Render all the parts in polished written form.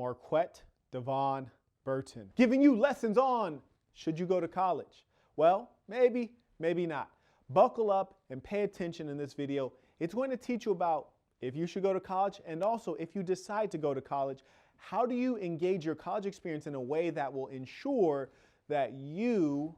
Marquett, Devon, Burton, giving you lessons on should you go to college? Well, maybe, maybe not. Buckle up and pay attention in this video. It's going to teach you about if you should go to college, and also if you decide to go to college, how do you engage your college experience in a way that will ensure that you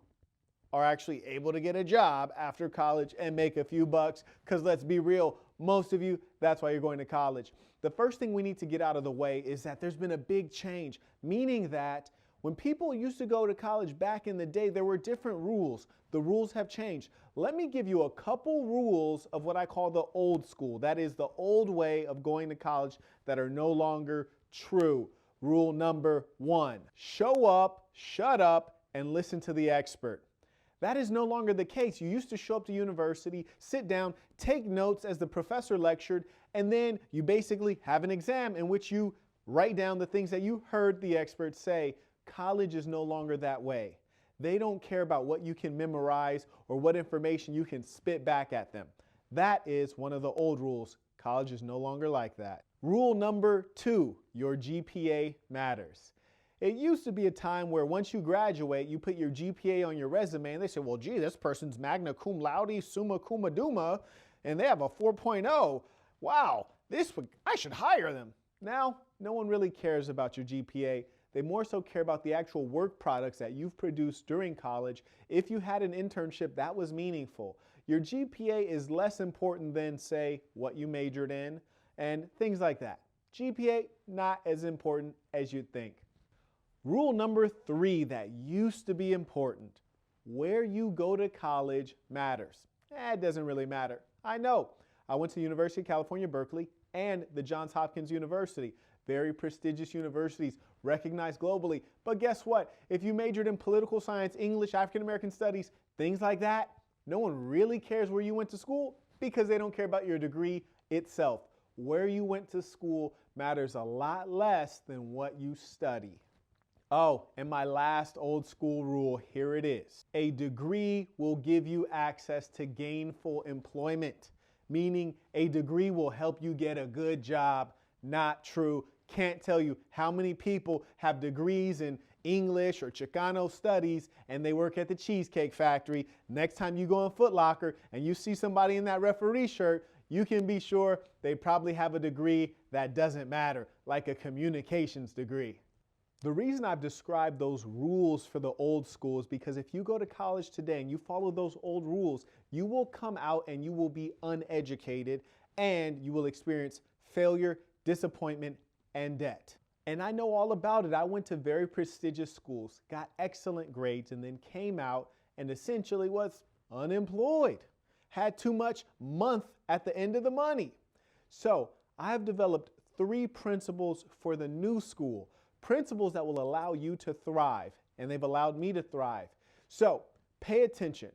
are actually able to get a job after college and make a few bucks, because let's be real, most of you, that's why you're going to college. The first thing we need to get out of the way is that there's been a big change, meaning that when people used to go to college back in the day, there were different rules. The rules have changed. Let me give you a couple rules of what I call the old school. That is the old way of going to college that are no longer true. Rule number 1, show up, shut up, and listen to the expert. That is no longer the case. You used to show up to university, sit down, take notes as the professor lectured, and then you basically have an exam in which you write down the things that you heard the expert say. College is no longer that way. They don't care about what you can memorize or what information you can spit back at them. That is one of the old rules. College is no longer like that. Rule number 2, your GPA matters. It used to be a time where once you graduate, you put your GPA on your resume and they say, well, gee, this person's magna cum laude, summa cum laude, and they have a 4.0. Wow, I should hire them. Now, no one really cares about your GPA. They more so care about the actual work products that you've produced during college. If you had an internship that was meaningful, your GPA is less important than, say, what you majored in and things like that. GPA, not as important as you'd think. Rule number 3 that used to be important, where you go to college matters. It doesn't really matter. I know. I went to the University of California, Berkeley, and the Johns Hopkins University. Very prestigious universities, recognized globally. But guess what? If you majored in political science, English, African American studies, things like that, no one really cares where you went to school because they don't care about your degree itself. Where you went to school matters a lot less than what you study. Oh, and my last old school rule, here it is. A degree will give you access to gainful employment, meaning a degree will help you get a good job. Not true. Can't tell you how many people have degrees in English or Chicano studies and they work at the Cheesecake Factory. Next time you go in Foot Locker and you see somebody in that referee shirt, you can be sure they probably have a degree that doesn't matter, like a communications degree. The reason I've described those rules for the old school is because if you go to college today and you follow those old rules, you will come out and you will be uneducated and you will experience failure, disappointment, and debt. And I know all about it. I went to very prestigious schools, got excellent grades, and then came out and essentially was unemployed. Had too much month at the end of the money. So I have developed 3 principles for the new school, principles that will allow you to thrive, and they've allowed me to thrive. So pay attention.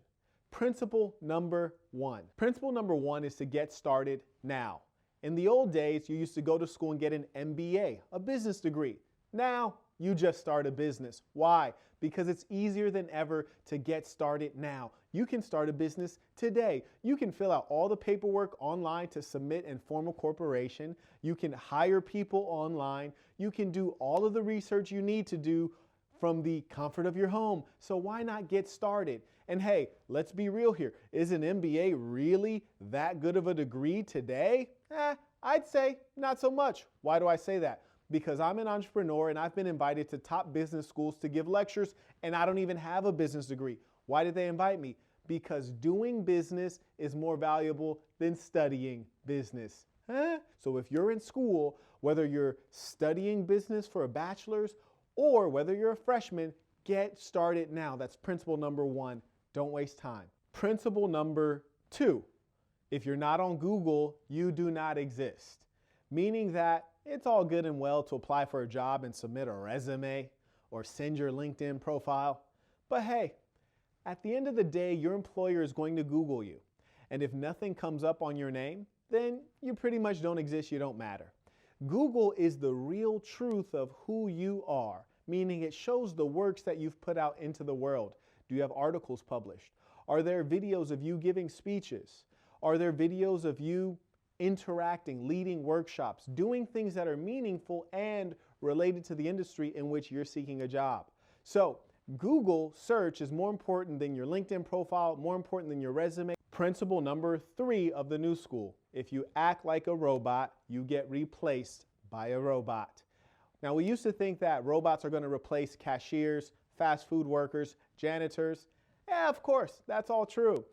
Principle number 1. Principle number 1 is to get started now. In the old days, you used to go to school and get an MBA, a business degree. Now, you just start a business. Why? Because it's easier than ever to get started now. You can start a business today. You can fill out all the paperwork online to submit and form a corporation. You can hire people online. You can do all of the research you need to do from the comfort of your home. So why not get started? And hey, let's be real here. Is an MBA really that good of a degree today? I'd say not so much. Why do I say that? Because I'm an entrepreneur and I've been invited to top business schools to give lectures and I don't even have a business degree. Why did they invite me? Because doing business is more valuable than studying business. So if you're in school, whether you're studying business for a bachelor's or whether you're a freshman, get started now. That's principle number 1. Don't waste time. Principle number 2. If you're not on Google, you do not exist. Meaning that it's all good and well to apply for a job and submit a resume or send your LinkedIn profile. But hey, at the end of the day, your employer is going to Google you. And if nothing comes up on your name, then you pretty much don't exist, you don't matter. Google is the real truth of who you are, meaning it shows the works that you've put out into the world. Do you have articles published? Are there videos of you giving speeches? Are there videos of you interacting, leading workshops, doing things that are meaningful and related to the industry in which you're seeking a job. So Google search is more important than your LinkedIn profile, more important than your resume. Principle number 3 of the new school: if you act like a robot, you get replaced by a robot. Now, we used to think that robots are going to replace cashiers, fast food workers, janitors. Yeah, of course, that's all true.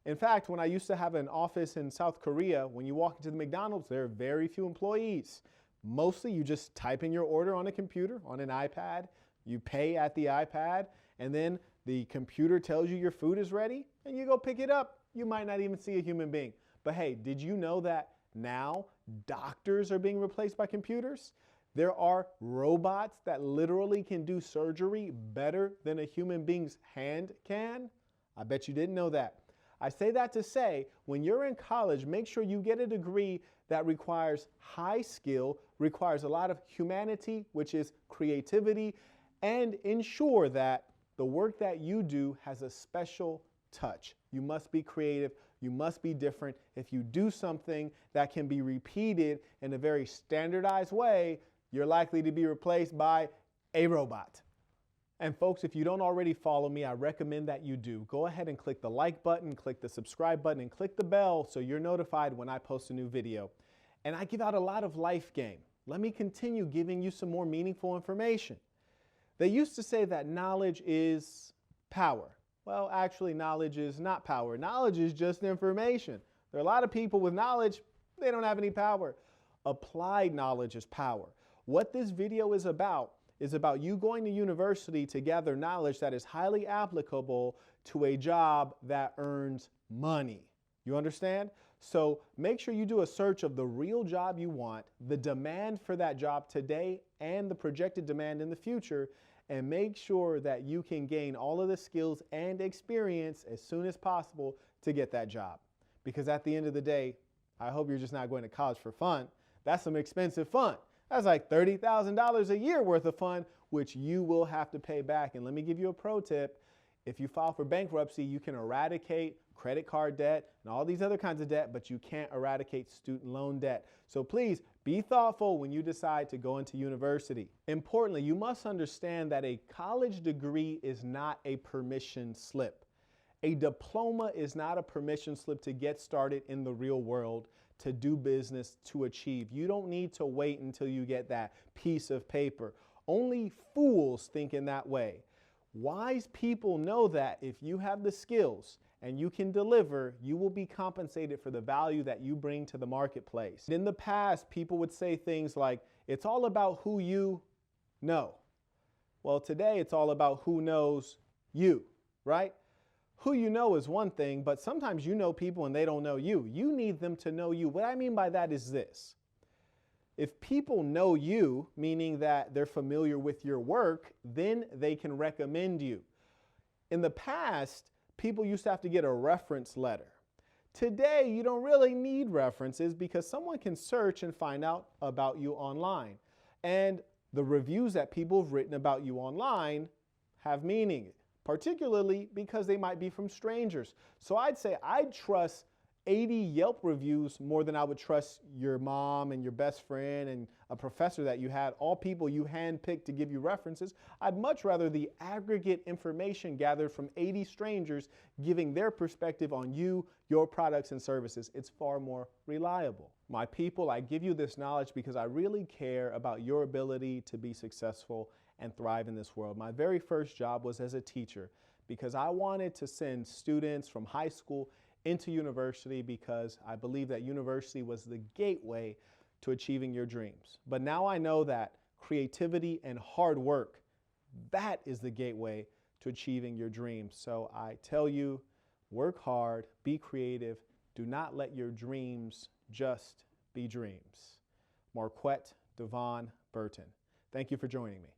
In fact, when I used to have an office in South Korea, when you walk into the McDonald's, there are very few employees. Mostly you just type in your order on a computer, on an iPad, you pay at the iPad, and then the computer tells you your food is ready, and you go pick it up. You might not even see a human being. But hey, did you know that now doctors are being replaced by computers? There are robots that literally can do surgery better than a human being's hand can. I bet you didn't know that. I say that to say, when you're in college, make sure you get a degree that requires high skill, requires a lot of humanity, which is creativity, and ensure that the work that you do has a special touch. You must be creative. You must be different. If you do something that can be repeated in a very standardized way, you're likely to be replaced by a robot. And folks, if you don't already follow me, I recommend that you do. Go ahead and click the like button, click the subscribe button, and click the bell so you're notified when I post a new video. And I give out a lot of life game. Let me continue giving you some more meaningful information. They used to say that knowledge is power. Well, actually, knowledge is not power. Knowledge is just information. There are a lot of people with knowledge, they don't have any power. Applied knowledge is power. What this video is about you going to university to gather knowledge that is highly applicable to a job that earns money. You understand? So make sure you do a search of the real job you want, the demand for that job today, and the projected demand in the future, and make sure that you can gain all of the skills and experience as soon as possible to get that job. Because at the end of the day, I hope you're just not going to college for fun. That's some expensive fun. That's like $30,000 a year worth of fun, which you will have to pay back. And let me give you a pro tip. If you file for bankruptcy, you can eradicate credit card debt and all these other kinds of debt, but you can't eradicate student loan debt. So please be thoughtful when you decide to go into university. Importantly, you must understand that a college degree is not a permission slip. A diploma is not a permission slip to get started in the real world, to do business, to achieve. You don't need to wait until you get that piece of paper. Only fools think in that way. Wise people know that if you have the skills and you can deliver, you will be compensated for the value that you bring to the marketplace. In the past, people would say things like, it's all about who you know. Well, today it's all about who knows you, right? Who you know is one thing, but sometimes you know people and they don't know you. You need them to know you. What I mean by that is this. If people know you, meaning that they're familiar with your work, then they can recommend you. In the past, people used to have to get a reference letter. Today, you don't really need references because someone can search and find out about you online. And the reviews that people have written about you online have meaning, particularly because they might be from strangers. So I'd say I'd trust 80 Yelp reviews more than I would trust your mom and your best friend and a professor that you had, all people you handpicked to give you references. I'd much rather the aggregate information gathered from 80 strangers giving their perspective on you, your products and services. It's far more reliable. My people, I give you this knowledge because I really care about your ability to be successful and thrive in this world. My very first job was as a teacher because I wanted to send students from high school into university because I believe that university was the gateway to achieving your dreams. But now I know that creativity and hard work, that is the gateway to achieving your dreams. So I tell you, work hard, be creative, do not let your dreams just be dreams. Marquett, Devon, Burton. Thank you for joining me.